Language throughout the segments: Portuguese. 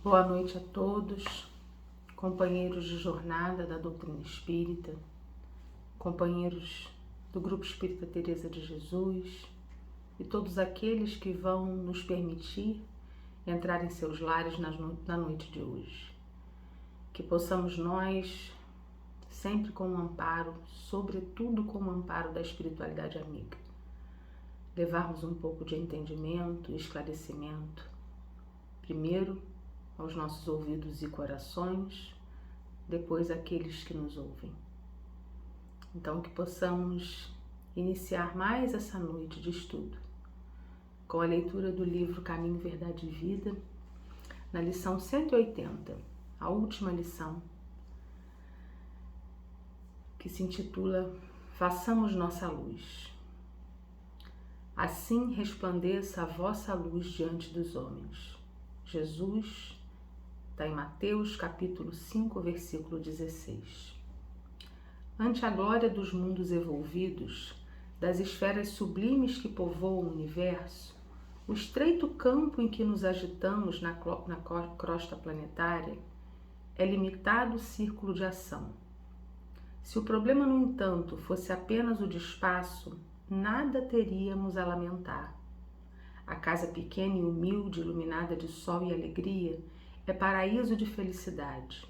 Boa noite a todos, companheiros de jornada da doutrina espírita, companheiros do Grupo Espírita Teresa de Jesus e todos aqueles que vão nos permitir entrar em seus lares na noite de hoje. Que possamos nós, sempre com o amparo, sobretudo com o amparo da espiritualidade amiga, levarmos um pouco de entendimento e esclarecimento, primeiro aos nossos ouvidos e corações, depois àqueles que nos ouvem. Então, que possamos iniciar mais essa noite de estudo com a leitura do livro Caminho, Verdade e Vida, na lição 180, a última lição, que se intitula Façamos Nossa Luz. Assim resplandeça a vossa luz diante dos homens. Jesus está em Mateus capítulo 5, versículo 16. Ante a glória dos mundos evolvidos, das esferas sublimes que povoam o universo, o estreito campo em que nos agitamos na crosta planetária é limitado círculo de ação. Se o problema, no entanto, fosse apenas o de espaço, nada teríamos a lamentar. A casa pequena e humilde, iluminada de sol e alegria, é paraíso de felicidade.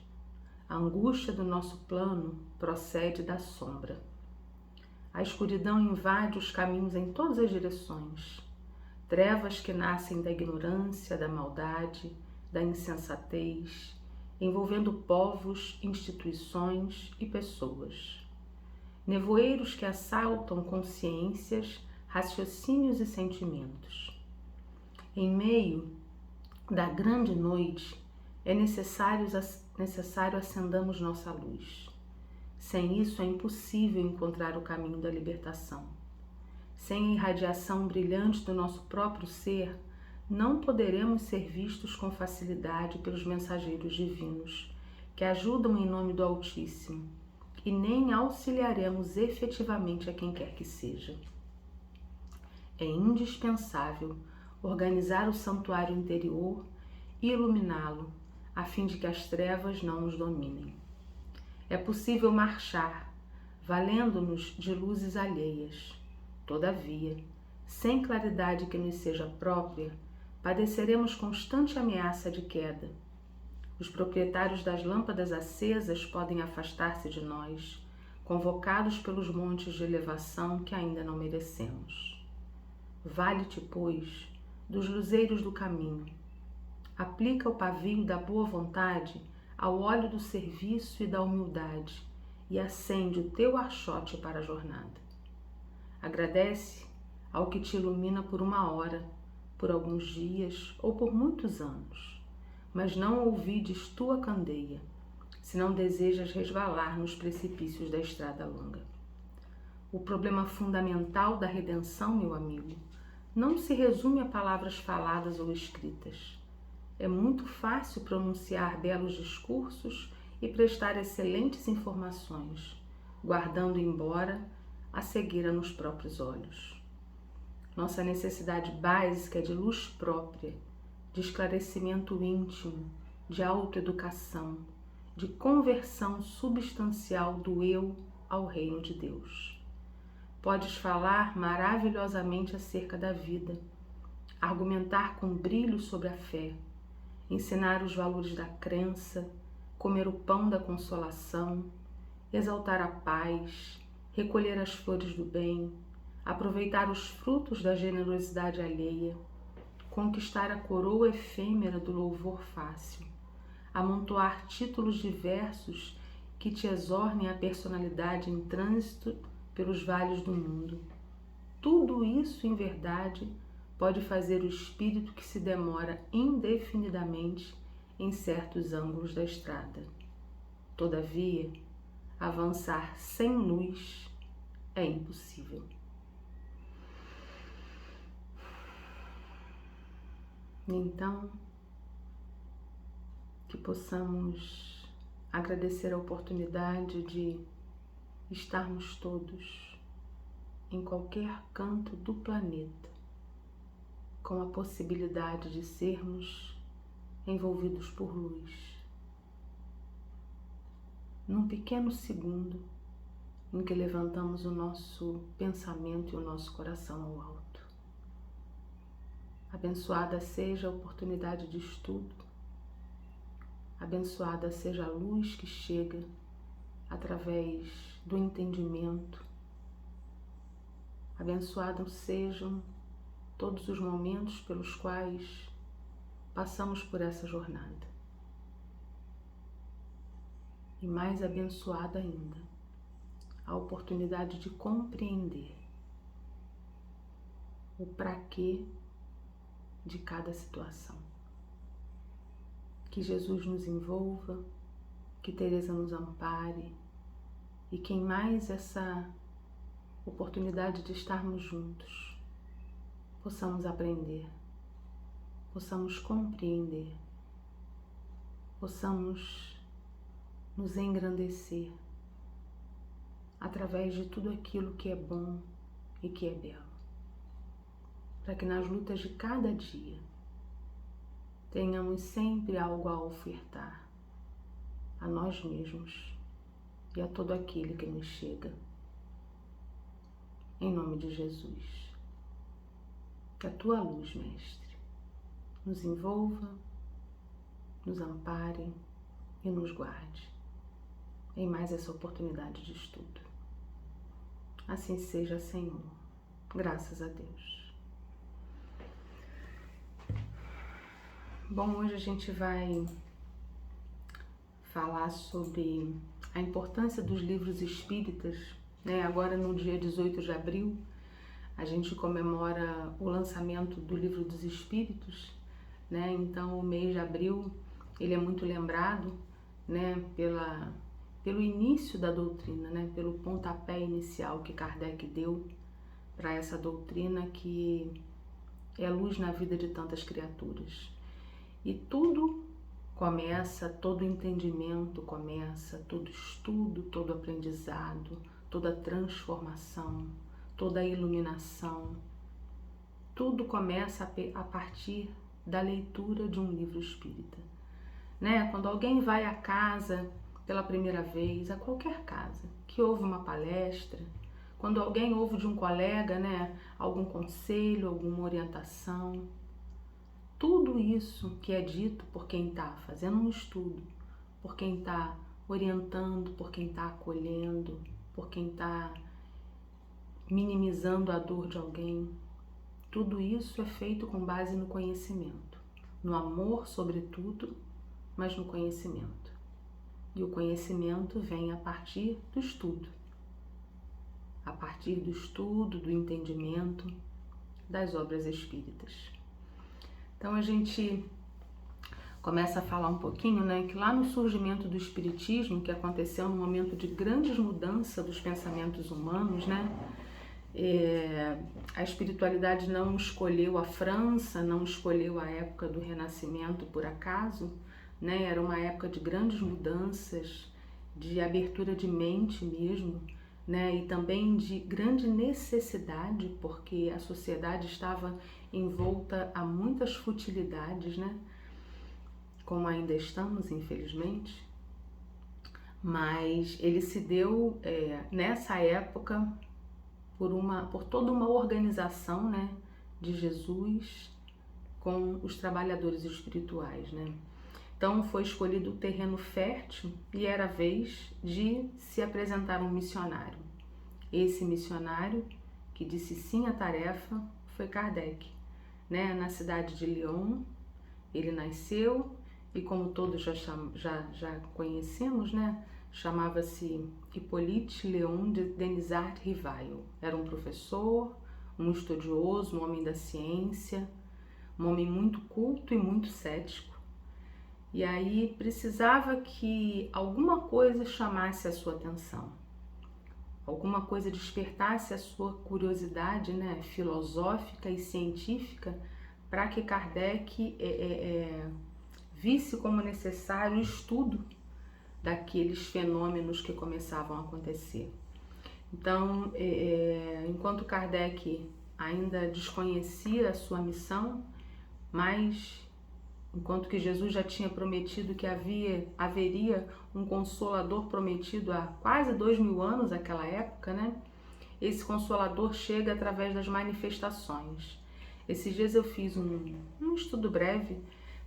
A angústia do nosso plano procede da sombra. A escuridão invade os caminhos em todas as direções. Trevas que nascem da ignorância, da maldade, da insensatez, envolvendo povos, instituições e pessoas. Nevoeiros que assaltam consciências, raciocínios e sentimentos. Em meio da grande noite, é necessário acendamos nossa luz. Sem isso é impossível encontrar o caminho da libertação. Sem a irradiação brilhante do nosso próprio ser, não poderemos ser vistos com facilidade pelos mensageiros divinos, que ajudam em nome do Altíssimo, e nem auxiliaremos efetivamente a quem quer que seja. É indispensável organizar o santuário interior e iluminá-lo, a fim de que as trevas não nos dominem. É possível marchar, valendo-nos de luzes alheias. Todavia, sem claridade que nos seja própria, padeceremos constante ameaça de queda. Os proprietários das lâmpadas acesas podem afastar-se de nós, convocados pelos montes de elevação que ainda não merecemos. Vale-te, pois, dos luzeiros do caminho. Aplica o pavio da boa vontade ao óleo do serviço e da humildade e acende o teu archote para a jornada. Agradece ao que te ilumina por uma hora, por alguns dias ou por muitos anos, mas não ouvides tua candeia, se não desejas resvalar nos precipícios da estrada longa. O problema fundamental da redenção, meu amigo, não se resume a palavras faladas ou escritas. É muito fácil pronunciar belos discursos e prestar excelentes informações, guardando embora a cegueira nos próprios olhos. Nossa necessidade básica é de luz própria, de esclarecimento íntimo, de autoeducação, de conversão substancial do eu ao reino de Deus. Podes falar maravilhosamente acerca da vida, argumentar com brilho sobre a fé, ensinar os valores da crença, comer o pão da consolação, exaltar a paz, recolher as flores do bem, aproveitar os frutos da generosidade alheia, conquistar a coroa efêmera do louvor fácil, amontoar títulos diversos que te exornem a personalidade em trânsito pelos vales do mundo. Tudo isso, em verdade, pode fazer o espírito que se demora indefinidamente em certos ângulos da estrada. Todavia, avançar sem luz é impossível. Então, que possamos agradecer a oportunidade de estarmos todos em qualquer canto do planeta, com a possibilidade de sermos envolvidos por luz. Num pequeno segundo em que levantamos o nosso pensamento e o nosso coração ao alto. Abençoada seja a oportunidade de estudo, abençoada seja a luz que chega através do entendimento, abençoados sejam todos os momentos pelos quais passamos por essa jornada. E mais abençoada ainda, a oportunidade de compreender o para quê de cada situação. Que Jesus nos envolva, que Teresa nos ampare e que em mais essa oportunidade de estarmos juntos, possamos aprender, possamos compreender, possamos nos engrandecer através de tudo aquilo que é bom e que é belo, para que nas lutas de cada dia tenhamos sempre algo a ofertar a nós mesmos e a todo aquele que nos chega. Em nome de Jesus, que a tua luz, Mestre, nos envolva, nos ampare e nos guarde em mais essa oportunidade de estudo. Assim seja, Senhor. Graças a Deus. Bom, hoje a gente vai falar sobre a importância dos livros espíritas, né? Agora no dia 18 de abril, a gente comemora o lançamento do Livro dos Espíritos, né? Então o mês de abril, ele é muito lembrado, né? Pelo início da doutrina, né? Pelo pontapé inicial que Kardec deu para essa doutrina que é luz na vida de tantas criaturas. E tudo começa, todo entendimento começa, todo estudo, todo aprendizado, toda transformação, toda iluminação, tudo começa a partir da leitura de um livro espírita, né? Quando alguém vai à casa pela primeira vez, a qualquer casa, que ouve uma palestra, quando alguém ouve de um colega, né, algum conselho, alguma orientação, tudo isso que é dito por quem está fazendo um estudo, por quem está orientando, por quem está acolhendo, por quem está minimizando a dor de alguém, tudo isso é feito com base no conhecimento, no amor sobretudo, mas no conhecimento. E o conhecimento vem a partir do estudo, do entendimento das obras espíritas. Então a gente começa a falar um pouquinho, né, que lá no surgimento do espiritismo, que aconteceu num momento de grandes mudanças dos pensamentos humanos, né, a espiritualidade não escolheu a França, não escolheu a época do Renascimento por acaso, né, era uma época de grandes mudanças, de abertura de mente mesmo, né, e também de grande necessidade, porque a sociedade estava envolta a muitas futilidades, né, como ainda estamos, infelizmente, mas ele se deu nessa época por toda uma organização, né, de Jesus com os trabalhadores espirituais, né. Então foi escolhido o terreno fértil e era a vez de se apresentar um missionário. Esse missionário que disse sim à tarefa foi Kardec, né? Na cidade de Lyon ele nasceu e, como todos já conhecemos, né? Chamava-se Hippolyte Léon Denisard Rivail. Era um professor, um estudioso, um homem da ciência, um homem muito culto e muito cético. E aí precisava que alguma coisa chamasse a sua atenção, alguma coisa despertasse a sua curiosidade, né, filosófica e científica, para que Kardec visse como necessário o estudo daqueles fenômenos que começavam a acontecer. Então, enquanto Kardec ainda desconhecia a sua missão, mas enquanto que Jesus já tinha prometido que haveria um Consolador prometido há quase 2000 anos, naquela época, né? Esse Consolador chega através das manifestações. Esses dias eu fiz um estudo breve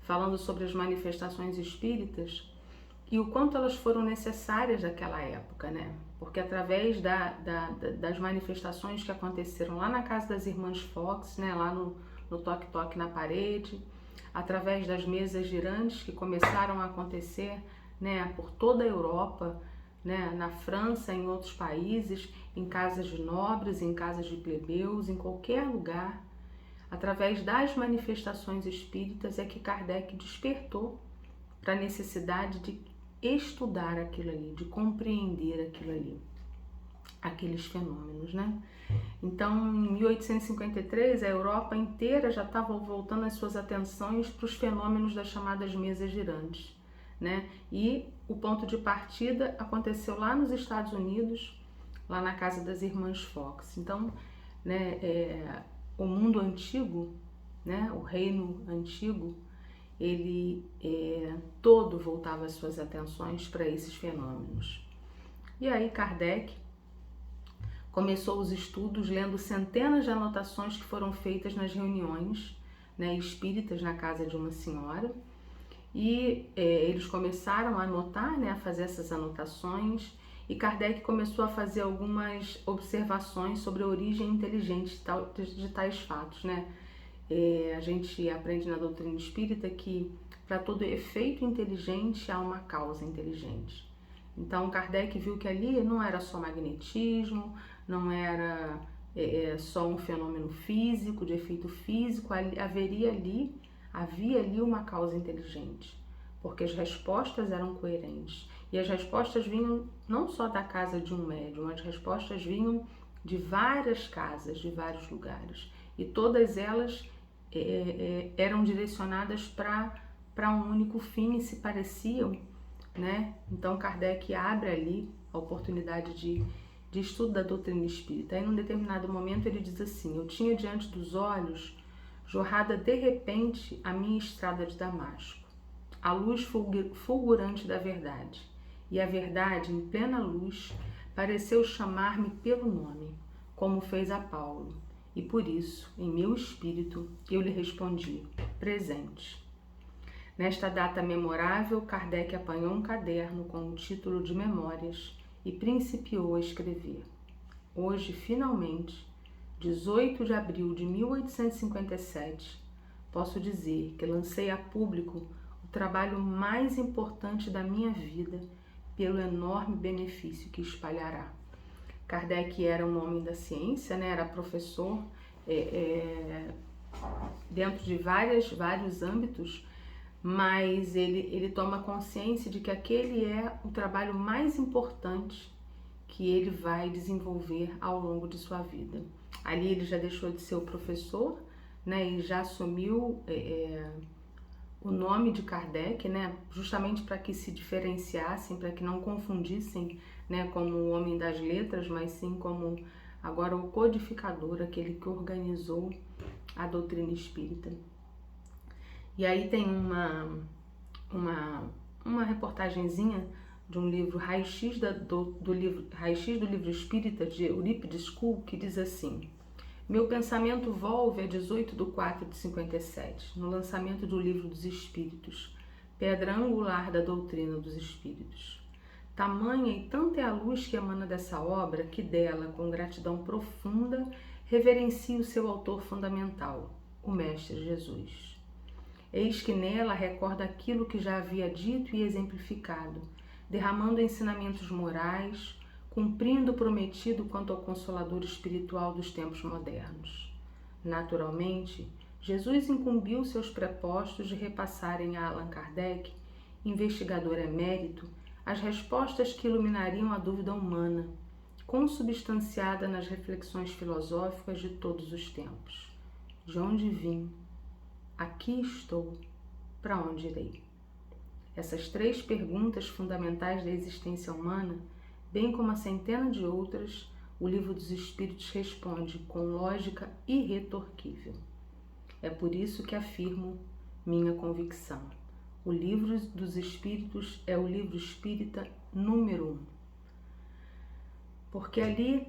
falando sobre as manifestações espíritas e o quanto elas foram necessárias naquela época, né? Porque através das manifestações que aconteceram lá na casa das irmãs Fox, né? Lá no toque-toque na parede, através das mesas girantes que começaram a acontecer, né? Por toda a Europa, né? Na França, em outros países, em casas de nobres, em casas de plebeus, em qualquer lugar. Através das manifestações espíritas é que Kardec despertou para a necessidade de estudar aquilo ali, de compreender aquilo ali, aqueles fenômenos, né? Então, em 1853, a Europa inteira já estava voltando as suas atenções para os fenômenos das chamadas mesas girantes, né? E o ponto de partida aconteceu lá nos Estados Unidos, lá na casa das irmãs Fox. Então, né, o mundo antigo, né, o reino antigo, ele todo voltava as suas atenções para esses fenômenos. E aí Kardec começou os estudos lendo centenas de anotações que foram feitas nas reuniões, né, espíritas na casa de uma senhora, e eles começaram a anotar, né, a fazer essas anotações, e Kardec começou a fazer algumas observações sobre a origem inteligente de tais fatos, né? A gente aprende na doutrina espírita que para todo efeito inteligente há uma causa inteligente. Então Kardec viu que ali não era só magnetismo, não era só um fenômeno físico, de efeito físico, havia ali uma causa inteligente, porque as respostas eram coerentes. E as respostas vinham não só da casa de um médium, as respostas vinham de várias casas, de vários lugares. E todas elas eram direcionadas para um único fim e se pareciam, né? Então Kardec abre ali a oportunidade de estudo da doutrina espírita. Aí, num determinado momento, ele diz assim: eu tinha diante dos olhos jorrada de repente a minha estrada de Damasco, a luz fulgurante da verdade. E a verdade, em plena luz, pareceu chamar-me pelo nome, como fez a Paulo. E por isso, em meu espírito, eu lhe respondi: presente. Nesta data memorável, Kardec apanhou um caderno com o título de Memórias e principiou a escrever. Hoje, finalmente, 18 de abril de 1857, posso dizer que lancei a público o trabalho mais importante da minha vida pelo enorme benefício que espalhará. Kardec era um homem da ciência, né? Era professor dentro de vários âmbitos, mas ele toma consciência de que aquele é o trabalho mais importante que ele vai desenvolver ao longo de sua vida. Ali ele já deixou de ser o professor, né, e já assumiu o nome de Kardec, né, justamente para que se diferenciassem, para que não confundissem, né, como o homem das letras, mas sim como agora o codificador, aquele que organizou a doutrina espírita. E aí tem uma reportagenzinha de um livro Raio-X do livro Espírita de Eurípides Kuhl, que diz assim: meu pensamento volve a 18 de 4 de 57, no lançamento do Livro dos Espíritos, pedra angular da doutrina dos Espíritos. Tamanha e tanta é a luz que emana dessa obra que dela, com gratidão profunda, reverencio o seu autor fundamental, o Mestre Jesus. Eis que nela recorda aquilo que já havia dito e exemplificado, derramando ensinamentos morais, cumprindo o prometido quanto ao Consolador espiritual dos tempos modernos. Naturalmente, Jesus incumbiu seus prepostos de repassarem a Allan Kardec, investigador emérito, as respostas que iluminariam a dúvida humana, consubstanciada nas reflexões filosóficas de todos os tempos. De onde vim? Aqui estou, para onde irei? Essas 3 perguntas fundamentais da existência humana, bem como a centena de outras, o Livro dos Espíritos responde com lógica irretorquível. É por isso que afirmo minha convicção. O Livro dos Espíritos é o livro espírita número 1. Porque ali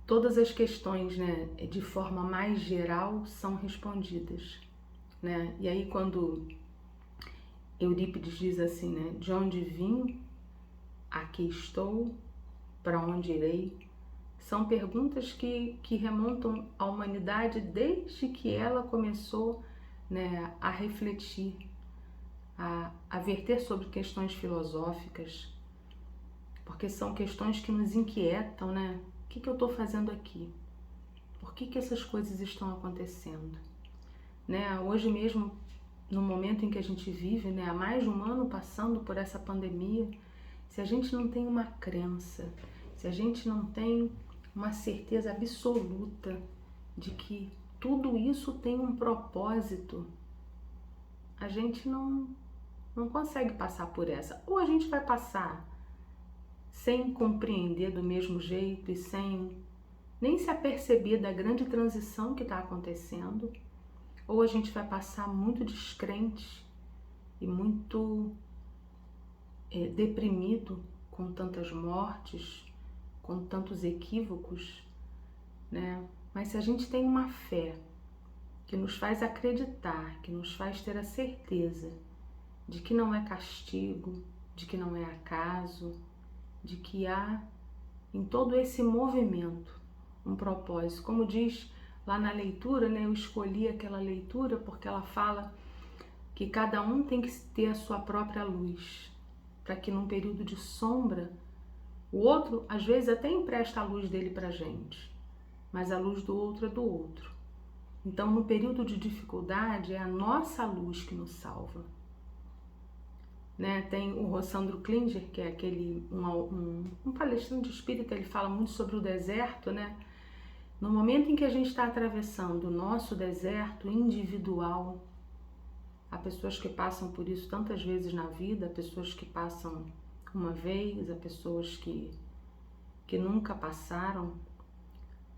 todas as questões, né, de forma mais geral, são respondidas, né? E aí quando Eurípides diz assim, né, de onde vim, aqui estou, para onde irei, são perguntas que remontam à humanidade desde que ela começou, né, a refletir, a verter sobre questões filosóficas, porque são questões que nos inquietam, né? O que eu estou fazendo aqui? Por que essas coisas estão acontecendo? Né? Hoje mesmo, no momento em que a gente vive, né, há mais de um ano passando por essa pandemia, se a gente não tem uma crença, se a gente não tem uma certeza absoluta de que tudo isso tem um propósito, a gente não consegue passar por essa. Ou a gente vai passar sem compreender do mesmo jeito e sem nem se aperceber da grande transição que está acontecendo, ou a gente vai passar muito descrente e muito deprimido com tantas mortes, com tantos equívocos, né? Mas se a gente tem uma fé que nos faz acreditar, que nos faz ter a certeza de que não é castigo, de que não é acaso, de que há em todo esse movimento um propósito. Como diz lá na leitura, né, eu escolhi aquela leitura porque ela fala que cada um tem que ter a sua própria luz, para que num período de sombra, o outro às vezes até empresta a luz dele para a gente, mas a luz do outro é do outro. Então, no período de dificuldade, é a nossa luz que nos salva. Né? Tem o Rossandro Klinger, que é aquele um palestrante espírita, ele fala muito sobre o deserto, né? No momento em que a gente está atravessando o nosso deserto individual, há pessoas que passam por isso tantas vezes na vida, há pessoas que passam uma vez, há pessoas que nunca passaram,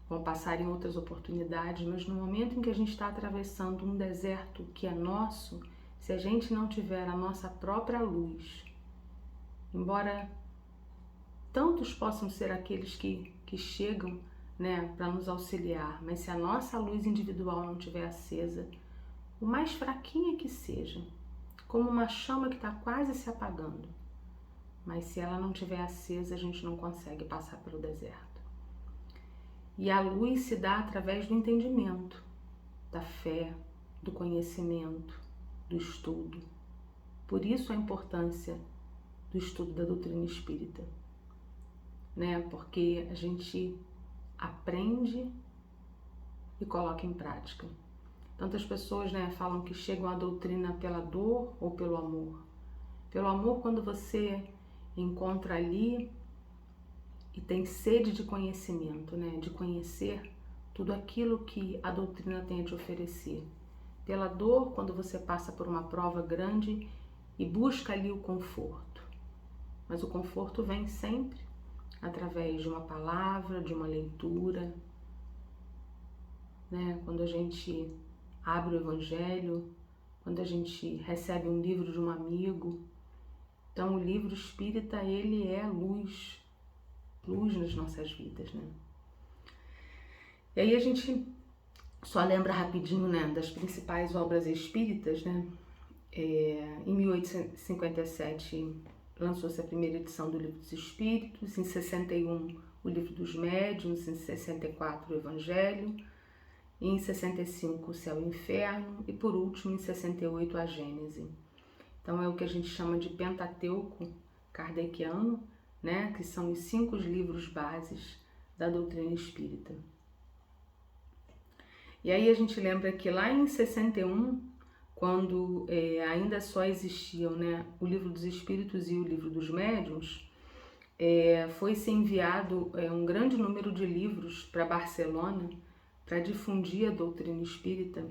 vão passar em outras oportunidades, mas no momento em que a gente está atravessando um deserto que é nosso, se a gente não tiver a nossa própria luz, embora tantos possam ser aqueles que chegam, né, para nos auxiliar, mas se a nossa luz individual não estiver acesa, o mais fraquinha que seja, como uma chama que está quase se apagando, mas se ela não estiver acesa, a gente não consegue passar pelo deserto. E a luz se dá através do entendimento, da fé, do conhecimento, do estudo. Por isso a importância do estudo da doutrina espírita, né? Porque a gente aprende e coloca em prática. Tantas pessoas, né, falam que chegam à doutrina pela dor ou pelo amor. Pelo amor, quando você encontra ali e tem sede de conhecimento, né, de conhecer tudo aquilo que a doutrina tem a te oferecer. Pela dor, quando você passa por uma prova grande e busca ali o conforto. Mas o conforto vem sempre através de uma palavra, de uma leitura, né? Quando a gente abre o Evangelho, quando a gente recebe um livro de um amigo. Então o livro espírita, ele é luz nas nossas vidas, né? E aí a gente só lembra rapidinho, né, das principais obras espíritas, né? Em 1857 lançou-se a primeira edição do Livro dos Espíritos, em 61 o Livro dos Médiuns, em 64 o Evangelho, em 65 o Céu e o Inferno e por último em 68 a Gênese. Então é o que a gente chama de Pentateuco kardeciano, né, que são os 5 livros bases da doutrina espírita. E aí a gente lembra que lá em 61, quando ainda só existiam, né, o Livro dos Espíritos e o Livro dos Médiuns, foi-se enviado um grande número de livros para Barcelona para difundir a doutrina espírita.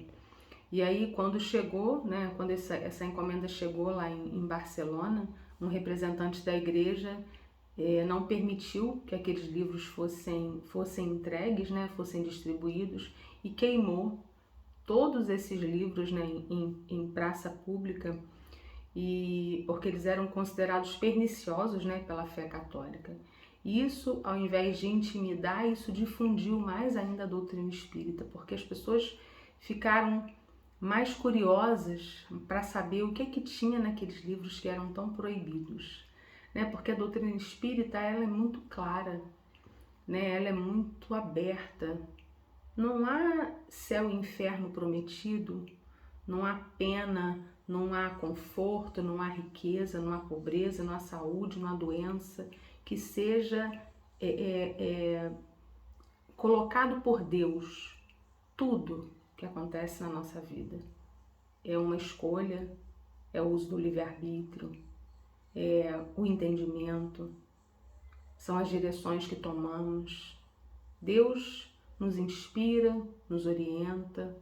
E aí quando chegou, né, quando essa encomenda chegou lá em Barcelona, um representante da igreja não permitiu que aqueles livros fossem entregues, né, fossem distribuídos, e queimou todos esses livros, né, em praça pública, e porque eles eram considerados perniciosos, né, pela fé católica. Isso, ao invés de intimidar, isso difundiu mais ainda a doutrina espírita, porque as pessoas ficaram mais curiosas para saber o que tinha naqueles livros que eram tão proibidos, né? Porque a doutrina espírita, ela é muito clara, né? Ela é muito aberta. Não há céu e inferno prometido, não há pena, não há conforto, não há riqueza, não há pobreza, não há saúde, não há doença que seja colocado por Deus. Tudo que acontece na nossa vida é uma escolha, é o uso do livre-arbítrio, é o entendimento, são as direções que tomamos. Deus nos inspira, nos orienta,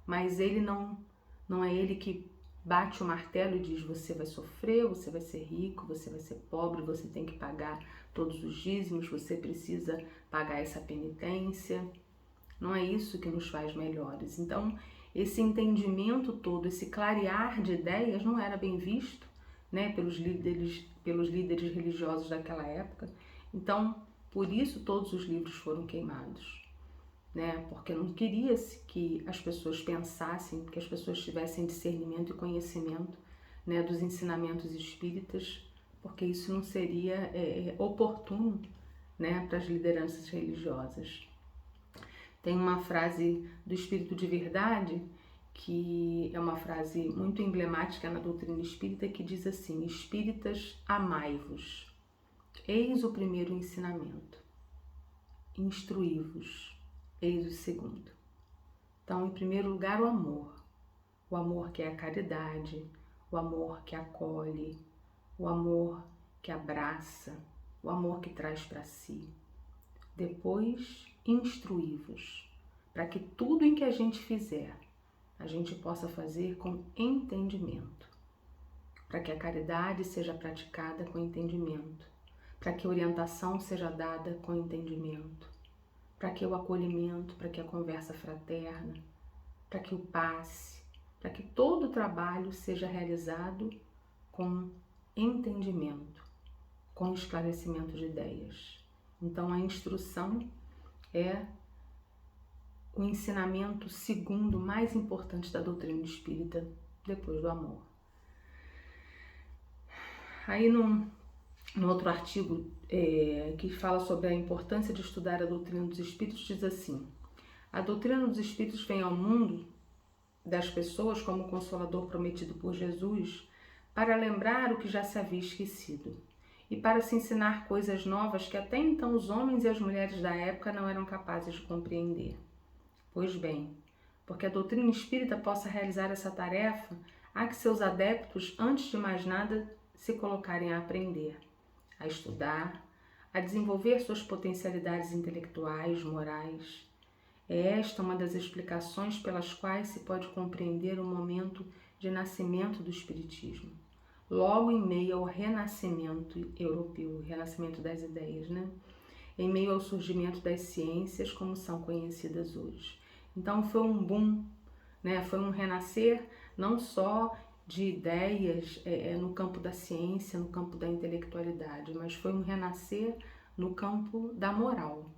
mas Ele não é Ele que bate o martelo e diz: você vai sofrer, você vai ser rico, você vai ser pobre, você tem que pagar todos os dízimos, você precisa pagar essa penitência. Não é isso que nos faz melhores. Então, esse entendimento todo, esse clarear de ideias não era bem visto, né, pelos líderes religiosos daquela época. Então, por isso todos os livros foram queimados, né? Porque não queria-se que as pessoas pensassem, que as pessoas tivessem discernimento e conhecimento, né, dos ensinamentos espíritas, porque isso não seria oportuno, né, para as lideranças religiosas. Tem uma frase do Espírito de Verdade, que é uma frase muito emblemática na doutrina espírita, que diz assim: espíritas, amai-vos. Eis o primeiro ensinamento. Instruí-vos. Eis o segundo. Então, em primeiro lugar, o amor. O amor que é a caridade, o amor que acolhe, o amor que abraça, o amor que traz para si. Depois, instruí-vos, para que tudo em que a gente fizer, a gente possa fazer com entendimento, para que a caridade seja praticada com entendimento, para que a orientação seja dada com entendimento, para que o acolhimento, para que a conversa fraterna, para que o passe, para que todo o trabalho seja realizado com entendimento, com esclarecimento de ideias. Então, a instrução é o ensinamento segundo mais importante da doutrina espírita, depois do amor. Aí, no outro artigo que fala sobre a importância de estudar a doutrina dos espíritos, diz assim: a doutrina dos espíritos vem ao mundo das pessoas como consolador prometido por Jesus para lembrar o que já se havia esquecido e para se ensinar coisas novas que até então os homens e as mulheres da época não eram capazes de compreender. Pois bem, porque a doutrina espírita possa realizar essa tarefa, há que seus adeptos, antes de mais nada, se colocarem a aprender, a estudar, a desenvolver suas potencialidades intelectuais, morais. É esta uma das explicações pelas quais se pode compreender o momento de nascimento do Espiritismo, logo em meio ao renascimento europeu, o renascimento das ideias, né? Em meio ao surgimento das ciências como são conhecidas hoje. Então foi um boom, né? Foi um renascer não só de ideias no campo da ciência, no campo da intelectualidade, mas foi um renascer no campo da moral,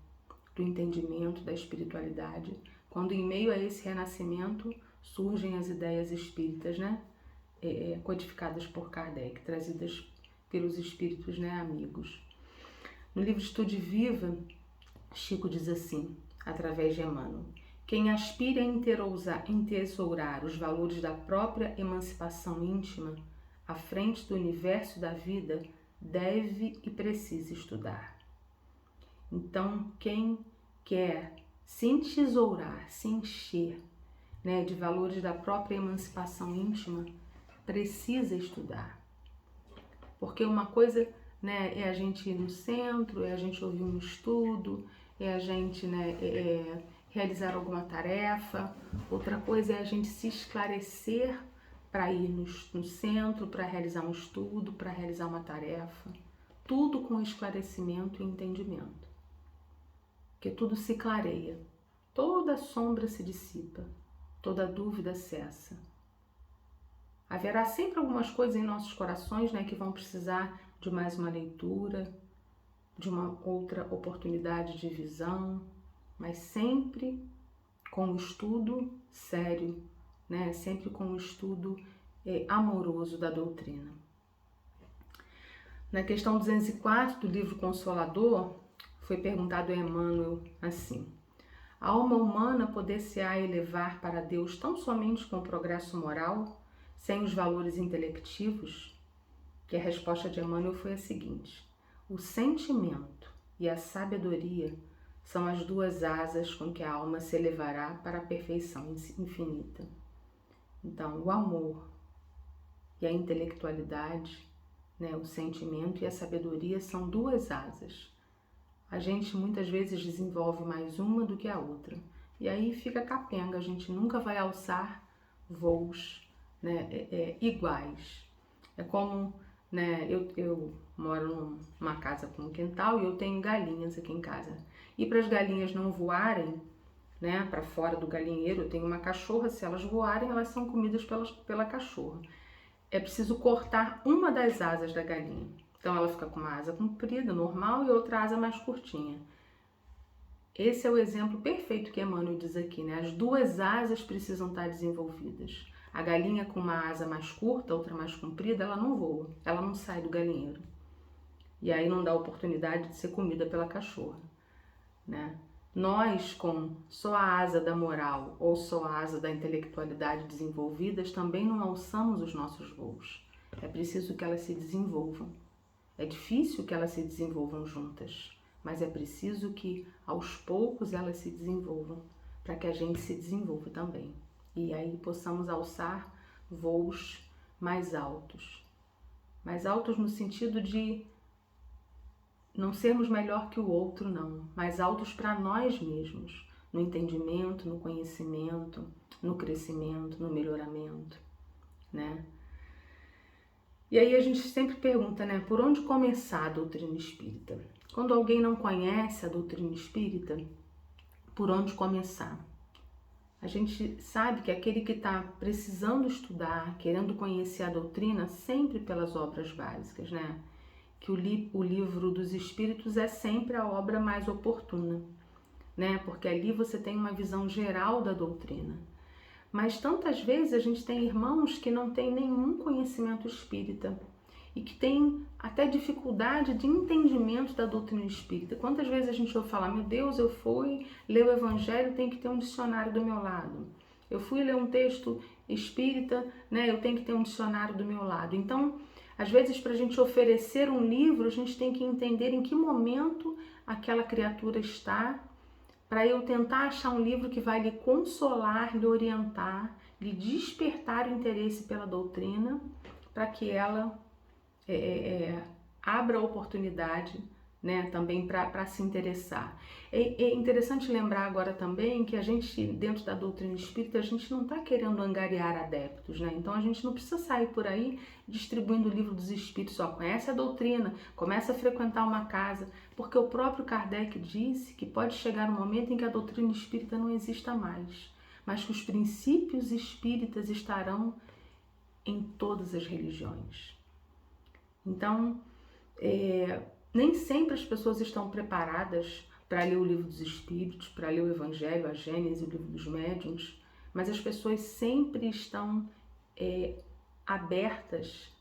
do entendimento, da espiritualidade, quando em meio a esse renascimento surgem as ideias espíritas, né? Codificadas por Kardec, trazidas pelos espíritos, né, amigos. No livro Estude Viva, Chico diz assim, através de Emmanuel: quem aspira a entesourar os valores da própria emancipação íntima à frente do universo da vida deve e precisa estudar. Então, quem quer se entesourar, se encher, né, de valores da própria emancipação íntima, precisa estudar. Porque uma coisa, né, é a gente ir no centro, é a gente ouvir um estudo, é a gente, né, realizar alguma tarefa. Outra coisa é a gente se esclarecer para ir no centro, para realizar um estudo, para realizar uma tarefa. Tudo com esclarecimento e entendimento. Porque tudo se clareia, toda sombra se dissipa, toda dúvida cessa. Haverá sempre algumas coisas em nossos corações, né, que vão precisar de mais uma leitura, de uma outra oportunidade de visão, mas sempre com o estudo sério, né, sempre com o estudo amoroso da doutrina. Na questão 204 do livro Consolador, foi perguntado a Emmanuel assim: a alma humana poder-se-á elevar para Deus tão somente com o progresso moral, sem os valores intelectivos? Que a resposta de Emmanuel foi a seguinte: o sentimento e a sabedoria são as duas asas com que a alma se elevará para a perfeição infinita. Então, o amor e a intelectualidade, né, o sentimento e a sabedoria são duas asas. A gente muitas vezes desenvolve mais uma do que a outra. E aí fica capenga, a gente nunca vai alçar voos, né, iguais. É como, né, eu moro numa casa com um quintal e eu tenho galinhas aqui em casa. E para as galinhas não voarem, né, para fora do galinheiro, eu tenho uma cachorra, se elas voarem, elas são comidas pela cachorra. É preciso cortar uma das asas da galinha. Então ela fica com uma asa comprida, normal, e outra asa mais curtinha. Esse é o exemplo perfeito que Emmanuel diz aqui, né? As duas asas precisam estar desenvolvidas. A galinha com uma asa mais curta, outra mais comprida, ela não voa, ela não sai do galinheiro. E aí não dá oportunidade de ser comida pela cachorra, né? Nós, com só a asa da moral ou só a asa da intelectualidade desenvolvidas, também não alçamos os nossos voos. É preciso que elas se desenvolvam. É difícil que elas se desenvolvam juntas, mas é preciso que aos poucos elas se desenvolvam, para que a gente se desenvolva também. E aí possamos alçar voos mais altos. Mais altos no sentido de não sermos melhor que o outro, não, mas altos para nós mesmos, no entendimento, no conhecimento, no crescimento, no melhoramento, né? E aí a gente sempre pergunta, né, por onde começar a doutrina espírita? Quando alguém não conhece a doutrina espírita, por onde começar? A gente sabe que aquele que está precisando estudar, querendo conhecer a doutrina, sempre pelas obras básicas, né? Que o livro dos Espíritos é sempre a obra mais oportuna, né? Porque ali você tem uma visão geral da doutrina. Mas tantas vezes a gente tem irmãos que não têm nenhum conhecimento espírita e que têm até dificuldade de entendimento da doutrina espírita. Quantas vezes a gente ouve falar, meu Deus, eu fui ler o Evangelho, tem que ter um dicionário do meu lado. Eu fui ler um texto espírita, né? Eu tenho que ter um dicionário do meu lado. Então, às vezes, para a gente oferecer um livro, a gente tem que entender em que momento aquela criatura está, para eu tentar achar um livro que vai lhe consolar, lhe orientar, lhe despertar o interesse pela doutrina, para que ela abra a oportunidade, né, também para se interessar. É interessante lembrar agora também que a gente, dentro da doutrina espírita, a gente não está querendo angariar adeptos, né? Então a gente não precisa sair por aí distribuindo o livro dos espíritos, ó, conhece a doutrina, começa a frequentar uma casa, porque o próprio Kardec disse que pode chegar um momento em que a doutrina espírita não exista mais, mas que os princípios espíritas estarão em todas as religiões. Então, nem sempre as pessoas estão preparadas para ler o livro dos Espíritos, para ler o Evangelho, a Gênese, o livro dos Médiuns, mas as pessoas sempre estão abertas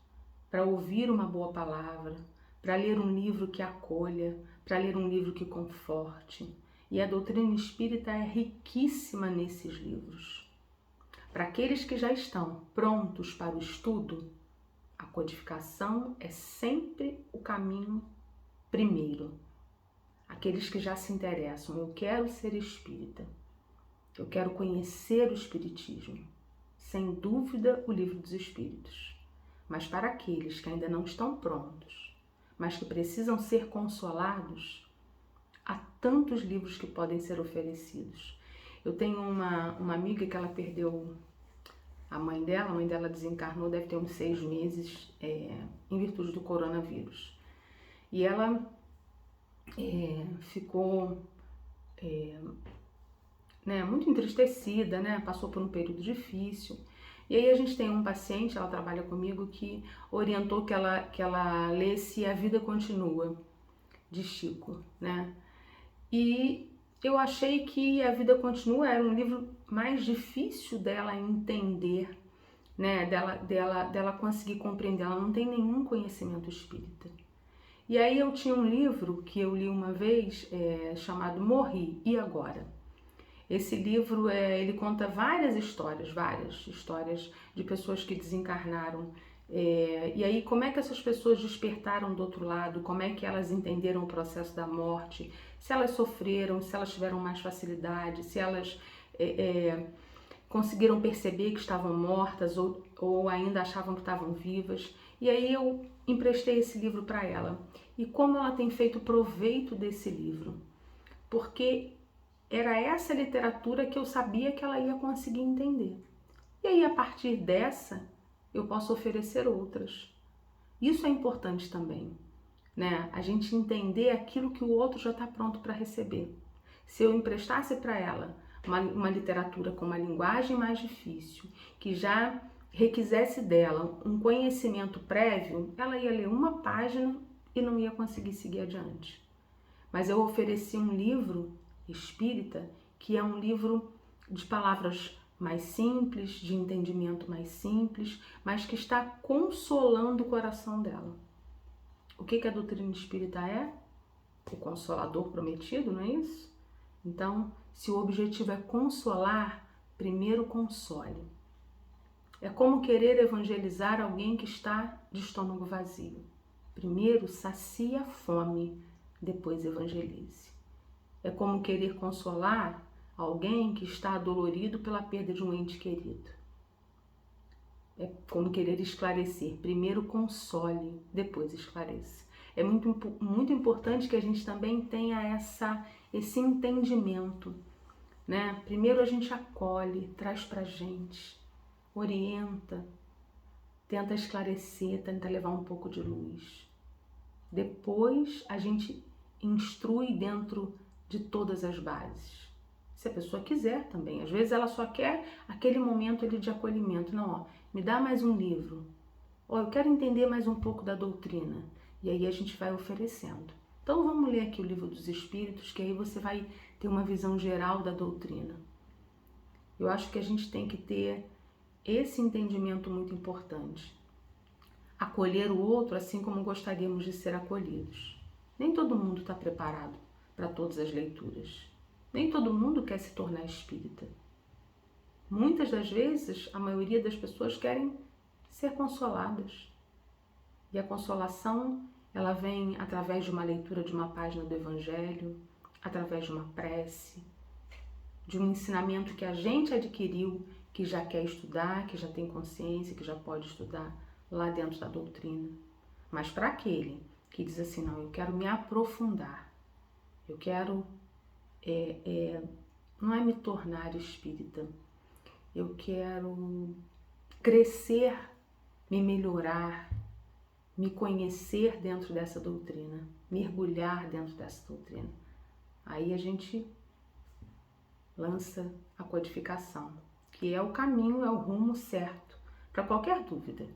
para ouvir uma boa palavra, para ler um livro que acolha, para ler um livro que conforte. E a doutrina espírita é riquíssima nesses livros. Para aqueles que já estão prontos para o estudo, a codificação é sempre o caminho primeiro. Aqueles que já se interessam, eu quero ser espírita, eu quero conhecer o espiritismo, sem dúvida o livro dos Espíritos. Mas para aqueles que ainda não estão prontos, mas que precisam ser consolados, há tantos livros que podem ser oferecidos. Eu tenho uma amiga que ela perdeu a mãe dela desencarnou, deve ter uns 6 meses, em virtude do coronavírus. E ela ficou né, muito entristecida, né, passou por um período difícil. E aí a gente tem um paciente, ela trabalha comigo, que orientou que ela lesse A Vida Continua, de Chico, né? E eu achei que A Vida Continua era um livro mais difícil dela entender, né? Dela conseguir compreender. Ela não tem nenhum conhecimento espírita. E aí eu tinha um livro que eu li uma vez, chamado Morri, e Agora? Esse livro, ele conta várias histórias de pessoas que desencarnaram. E aí, como é que essas pessoas despertaram do outro lado? Como é que elas entenderam o processo da morte? Se elas sofreram, se elas tiveram mais facilidade, se elas conseguiram perceber que estavam mortas ou ainda achavam que estavam vivas. E aí eu emprestei esse livro para ela. E como ela tem feito proveito desse livro? Porque era essa literatura que eu sabia que ela ia conseguir entender. E aí, a partir dessa, eu posso oferecer outras. Isso é importante também, né? A gente entender aquilo que o outro já está pronto para receber. Se eu emprestasse para ela uma literatura com uma linguagem mais difícil, que já requisesse dela um conhecimento prévio, ela ia ler uma página e não ia conseguir seguir adiante. Mas eu ofereci um livro espírita que é um livro de palavras mais simples, de entendimento mais simples, mas que está consolando o coração dela. O que a doutrina espírita é? O consolador prometido, não é isso? Então, se o objetivo é consolar, primeiro console. É como querer evangelizar alguém que está de estômago vazio. Primeiro sacia a fome, depois evangelize. É como querer consolar alguém que está adolorido pela perda de um ente querido. É como querer esclarecer. Primeiro console, depois esclareça. É muito importante que a gente também tenha esse entendimento, né? Primeiro a gente acolhe, traz pra gente, orienta, tenta esclarecer, tenta levar um pouco de luz. Depois a gente instrui dentro de todas as bases. Se a pessoa quiser também. Às vezes ela só quer aquele momento ali de acolhimento. Não, ó, me dá mais um livro. Ó, eu quero entender mais um pouco da doutrina. E aí a gente vai oferecendo. Então vamos ler aqui o Livro dos Espíritos, que aí você vai ter uma visão geral da doutrina. Eu acho que a gente tem que ter esse entendimento muito importante. Acolher o outro assim como gostaríamos de ser acolhidos. Nem todo mundo está preparado para todas as leituras. Nem todo mundo quer se tornar espírita. Muitas das vezes, a maioria das pessoas querem ser consoladas. E a consolação, ela vem através de uma leitura de uma página do Evangelho, através de uma prece, de um ensinamento que a gente adquiriu, que já quer estudar, que já tem consciência, que já pode estudar lá dentro da doutrina. Mas para aquele que diz assim, não, eu quero me aprofundar, eu quero, não é me tornar espírita, eu quero crescer, me melhorar, me conhecer dentro dessa doutrina, mergulhar dentro dessa doutrina. Aí a gente lança a codificação, que é o caminho, é o rumo certo para qualquer dúvida.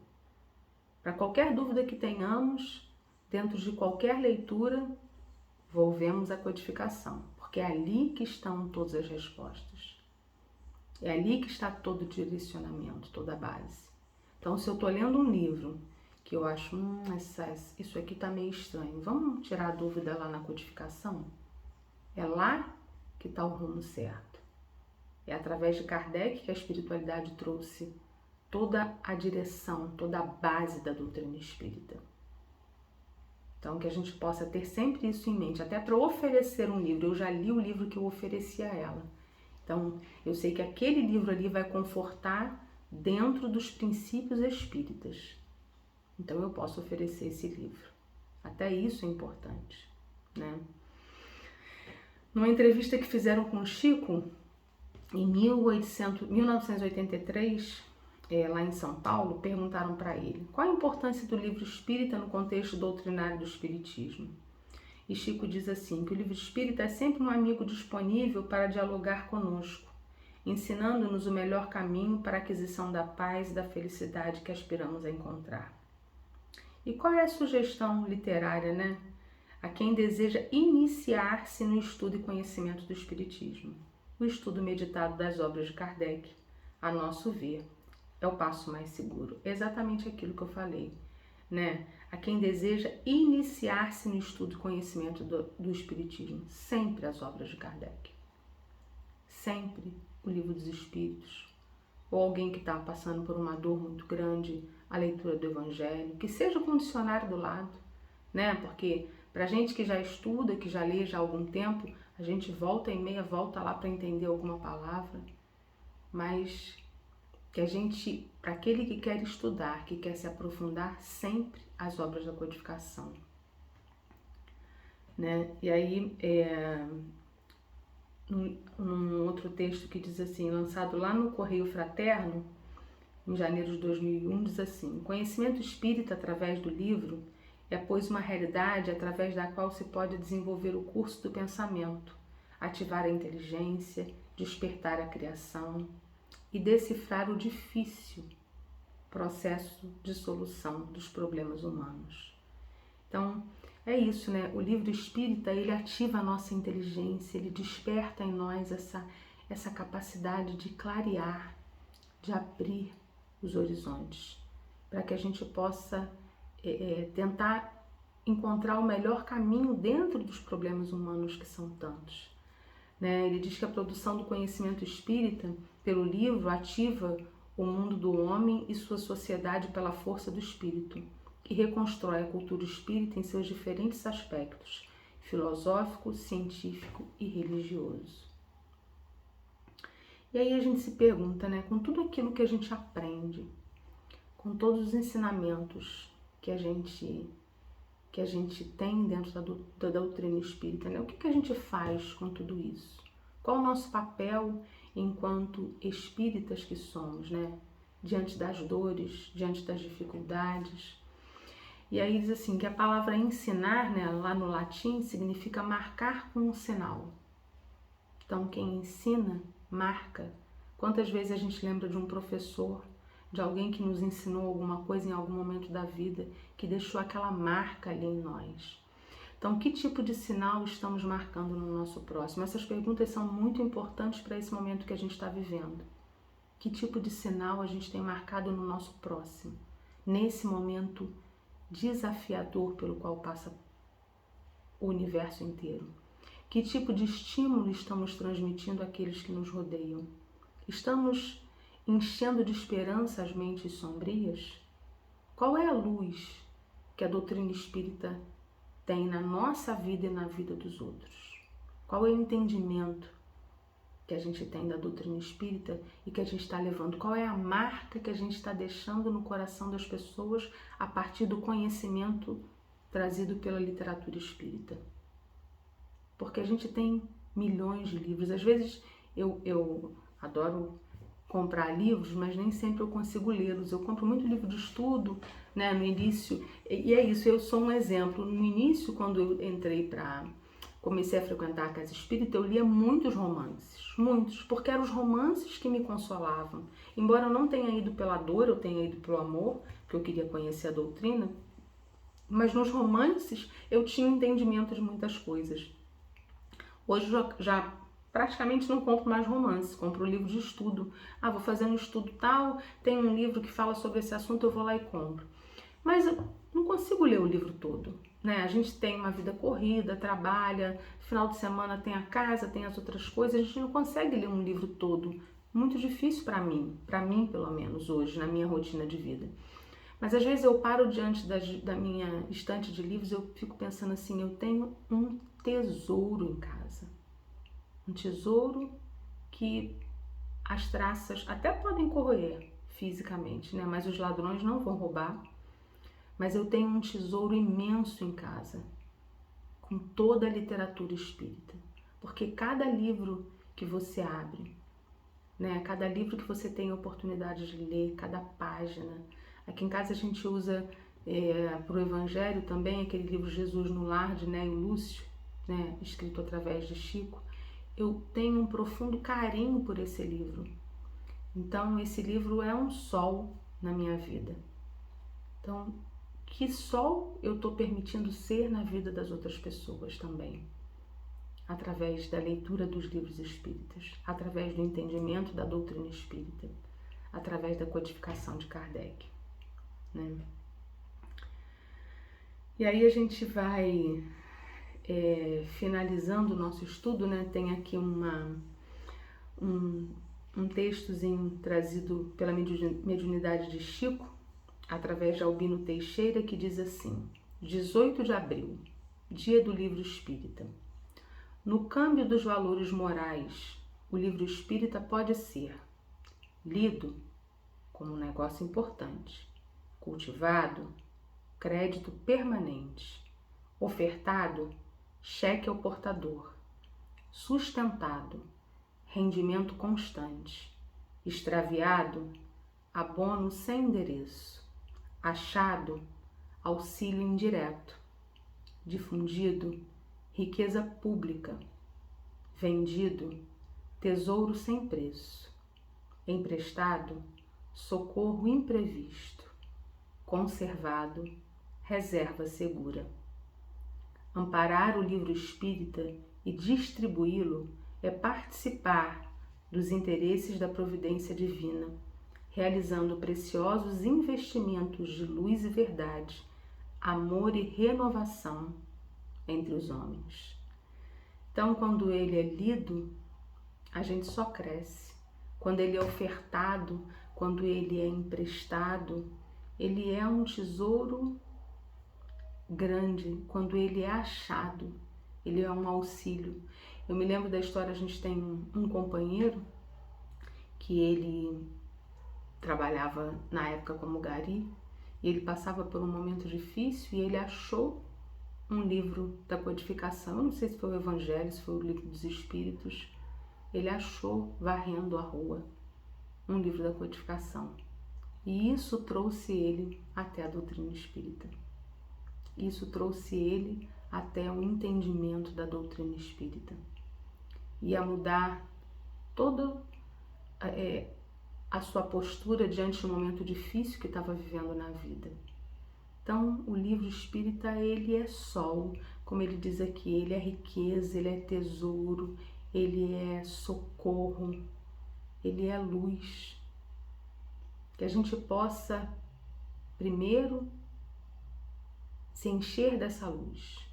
Para qualquer dúvida que tenhamos, dentro de qualquer leitura, volvemos à codificação, porque é ali que estão todas as respostas. É ali que está todo o direcionamento, toda a base. Então, se eu estou lendo um livro que eu acho, isso aqui está meio estranho, vamos tirar a dúvida lá na codificação? É lá que está o rumo certo. É através de Kardec que a espiritualidade trouxe toda a direção, toda a base da doutrina espírita. Então, que a gente possa ter sempre isso em mente, até para oferecer um livro. Eu já li o livro que eu ofereci a ela. Então, eu sei que aquele livro ali vai confortar dentro dos princípios espíritas. Então, eu posso oferecer esse livro. Até isso é importante, né? Numa entrevista que fizeram com o Chico, em 1983, lá em São Paulo, perguntaram para ele qual a importância do livro espírita no contexto doutrinário do espiritismo. E Chico diz assim, que o livro espírita é sempre um amigo disponível para dialogar conosco, ensinando-nos o melhor caminho para a aquisição da paz e da felicidade que aspiramos a encontrar. E qual é a sugestão literária, né? A quem deseja iniciar-se no estudo e conhecimento do Espiritismo? O estudo meditado das obras de Kardec, a nosso ver, é o passo mais seguro. É exatamente aquilo que eu falei, né? A quem deseja iniciar-se no estudo e conhecimento do Espiritismo, sempre as obras de Kardec. Sempre o Livro dos Espíritos. Ou alguém que está passando por uma dor muito grande, a leitura do Evangelho, que seja com o dicionário do lado, né? Porque para gente que já estuda, que já lê já há algum tempo, a gente volta e meia, volta lá para entender alguma palavra, mas que a gente, para aquele que quer estudar, que quer se aprofundar, sempre as obras da codificação, né? E aí, num outro texto que diz assim, lançado lá no Correio Fraterno, em janeiro de 2001, diz assim: o conhecimento espírita através do livro é, pois, uma realidade através da qual se pode desenvolver o curso do pensamento, ativar a inteligência, despertar a criação e decifrar o difícil processo de solução dos problemas humanos. Então, é isso, né? O livro espírita, ele ativa a nossa inteligência, ele desperta em nós essa capacidade de clarear, de abrir os horizontes, para que a gente possa tentar encontrar o melhor caminho dentro dos problemas humanos que são tantos, né? Ele diz que a produção do conhecimento espírita pelo livro ativa o mundo do homem e sua sociedade pela força do espírito e reconstrói a cultura espírita em seus diferentes aspectos, filosófico, científico e religioso. E aí a gente se pergunta, né, com tudo aquilo que a gente aprende, com todos os ensinamentos que a gente tem dentro da doutrina espírita, né? O que a gente faz com tudo isso? Qual o nosso papel enquanto espíritas que somos, né? Diante das dores, diante das dificuldades. E aí diz assim, que a palavra ensinar, né, lá no latim, significa marcar com um sinal. Então, quem ensina, marca. Quantas vezes a gente lembra de um professor, de alguém que nos ensinou alguma coisa em algum momento da vida, que deixou aquela marca ali em nós. Então, que tipo de sinal estamos marcando no nosso próximo? Essas perguntas são muito importantes para esse momento que a gente está vivendo. Que tipo de sinal a gente tem marcado no nosso próximo, nesse momento desafiador pelo qual passa o universo inteiro? Que tipo de estímulo estamos transmitindo àqueles que nos rodeiam? Estamos enchendo de esperança as mentes sombrias? Qual é a luz que a doutrina espírita tem na nossa vida e na vida dos outros? Qual é o entendimento que a gente tem da doutrina espírita e que a gente está levando? Qual é a marca que a gente está deixando no coração das pessoas a partir do conhecimento trazido pela literatura espírita? Porque a gente tem milhões de livros. Às vezes eu adoro comprar livros, mas nem sempre eu consigo lê-los. Eu compro muito livro de estudo, né, no início, e é isso, eu sou um exemplo. No início, quando eu comecei a frequentar a casa espírita, eu lia muitos romances, muitos, porque eram os romances que me consolavam. Embora eu não tenha ido pela dor, eu tenha ido pelo amor, porque eu queria conhecer a doutrina, mas nos romances eu tinha entendimento de muitas coisas. Hoje já praticamente não compro mais romance, compro livro de estudo. Ah, vou fazer um estudo tal, tem um livro que fala sobre esse assunto, eu vou lá e compro. Mas eu não consigo ler o livro todo, né? A gente tem uma vida corrida, trabalha, final de semana tem a casa, tem as outras coisas, a gente não consegue ler um livro todo. Muito difícil para mim pelo menos hoje, na minha rotina de vida. Mas às vezes eu paro diante da minha estante de livros, eu fico pensando assim, eu tenho um tesouro em casa. Um tesouro que as traças até podem corroer fisicamente, né? Mas os ladrões não vão roubar. Mas eu tenho um tesouro imenso em casa, com toda a literatura espírita. Porque cada livro que você abre, né? Cada livro que você tem a oportunidade de ler, cada página. Aqui em casa a gente usa para o Evangelho também, aquele livro Jesus no Lar, de Néio Lúcio, né, escrito através de Chico, eu tenho um profundo carinho por esse livro. Então, esse livro é um sol na minha vida. Então, que sol eu estou permitindo ser na vida das outras pessoas também? Através da leitura dos livros espíritas, através do entendimento da doutrina espírita, através da codificação de Kardec, né? E aí a gente vai finalizando o nosso estudo, né? Tem aqui um textozinho trazido pela mediunidade de Chico, através de Albino Teixeira, que diz assim: 18 de abril, dia do livro espírita. No câmbio dos valores morais, o livro espírita pode ser lido como um negócio importante, cultivado, crédito permanente, ofertado, cheque ao portador, sustentado, rendimento constante, extraviado, abono sem endereço, achado, auxílio indireto, difundido, riqueza pública, vendido, tesouro sem preço, emprestado, socorro imprevisto, conservado, reserva segura. Amparar o livro espírita e distribuí-lo é participar dos interesses da providência divina, realizando preciosos investimentos de luz e verdade, amor e renovação entre os homens. Então, quando ele é lido, a gente só cresce. Quando ele é ofertado, quando ele é emprestado, ele é um tesouro grande. Quando ele é achado, ele é um auxílio. Eu me lembro da história, a gente tem um companheiro que ele trabalhava na época como gari, e ele passava por um momento difícil e ele achou um livro da codificação. Eu não sei se foi o Evangelho, se foi o Livro dos Espíritos. Ele achou, varrendo a rua, um livro da codificação. E isso trouxe ele até a doutrina espírita. Isso trouxe ele até o entendimento da doutrina espírita. E a mudar toda a sua postura diante do momento difícil que estava vivendo na vida. Então, o livro espírita, ele é sol, como ele diz aqui, ele é riqueza, ele é tesouro, ele é socorro, ele é luz. Que a gente possa, primeiro, se encher dessa luz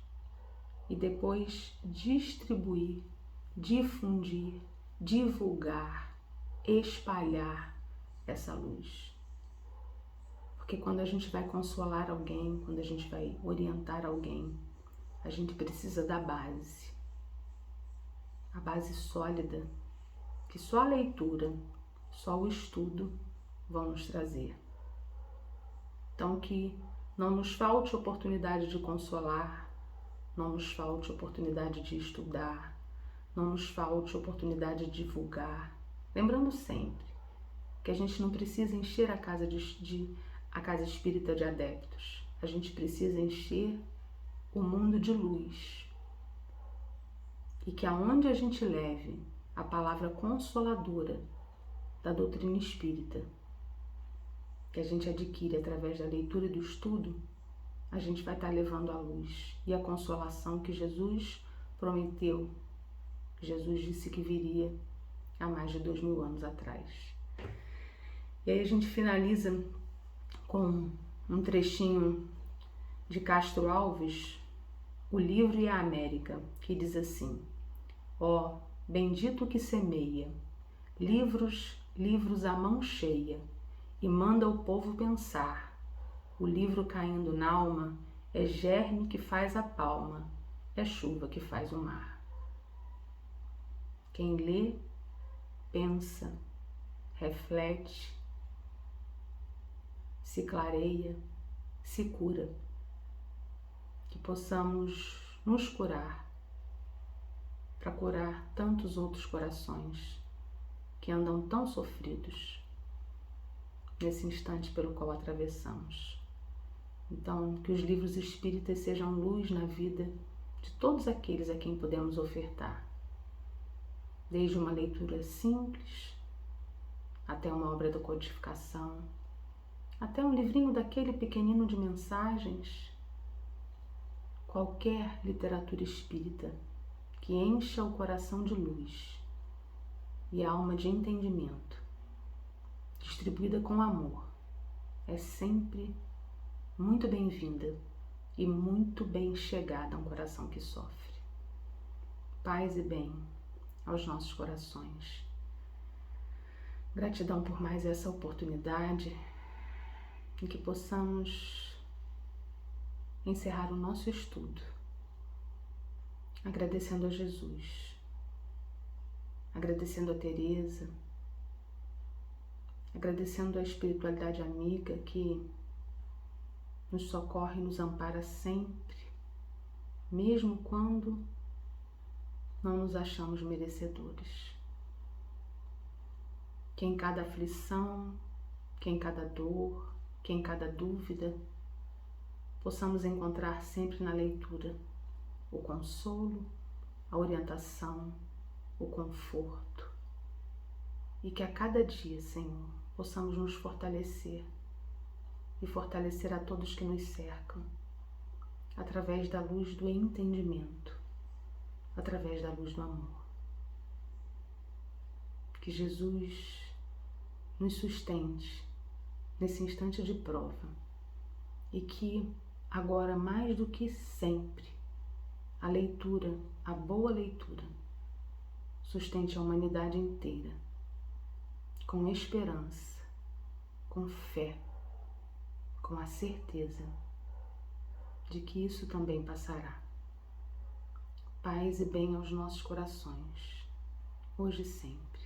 e depois distribuir, difundir, divulgar, espalhar essa luz. Porque quando a gente vai consolar alguém, quando a gente vai orientar alguém, a gente precisa da base. A base sólida, que só a leitura, só o estudo vão nos trazer. Então, que não nos falte oportunidade de consolar, não nos falte oportunidade de estudar, não nos falte oportunidade de divulgar. Lembrando sempre que a gente não precisa encher a casa espírita de adeptos. A gente precisa encher o mundo de luz. E que aonde a gente leve a palavra consoladora da doutrina espírita, que a gente adquire através da leitura e do estudo, a gente vai estar levando a luz e a consolação que Jesus prometeu. Jesus disse que viria há mais de 2000 anos atrás. E aí a gente finaliza com um trechinho de Castro Alves, O Livro e a América, que diz assim: ó, bendito que semeia livros à mão cheia e manda o povo pensar. O livro caindo n'alma é germe que faz a palma, é chuva que faz o mar. Quem lê, pensa, reflete, se clareia, se cura. Que possamos nos curar, para curar tantos outros corações que andam tão sofridos nesse instante pelo qual atravessamos. Então, que os livros espíritas sejam luz na vida de todos aqueles a quem podemos ofertar. Desde uma leitura simples, até uma obra da codificação, até um livrinho daquele pequenino de mensagens, qualquer literatura espírita que encha o coração de luz e a alma de entendimento, distribuída com amor, é sempre muito bem-vinda e muito bem chegada a um coração que sofre. Paz e bem aos nossos corações. Gratidão por mais essa oportunidade em que possamos encerrar o nosso estudo, agradecendo a Jesus, agradecendo a Teresa, agradecendo a espiritualidade amiga que nos socorre e nos ampara sempre, mesmo quando não nos achamos merecedores. Que em cada aflição, que em cada dor, que em cada dúvida, possamos encontrar sempre na leitura o consolo, a orientação, o conforto. E que a cada dia, Senhor, possamos nos fortalecer e fortalecer a todos que nos cercam, através da luz do entendimento, através da luz do amor. Que Jesus nos sustente nesse instante de prova e que agora mais do que sempre a leitura, a boa leitura, sustente a humanidade inteira com esperança, com fé, com a certeza de que isso também passará. Paz e bem aos nossos corações, hoje e sempre.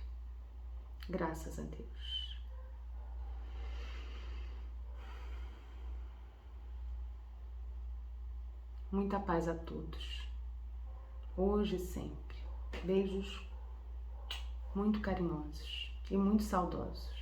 Graças a Deus. Muita paz a todos, hoje e sempre. Beijos muito carinhosos e muito saudosos.